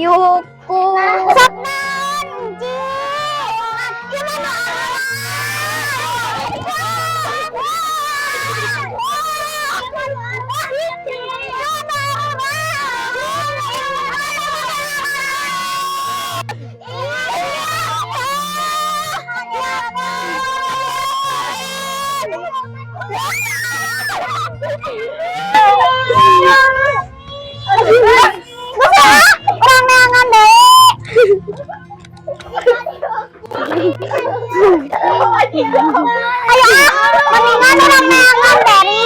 ayoko. Saknan, Ji. Gimana? Orang neangan deh. Ayo mendingan orang neangan dari.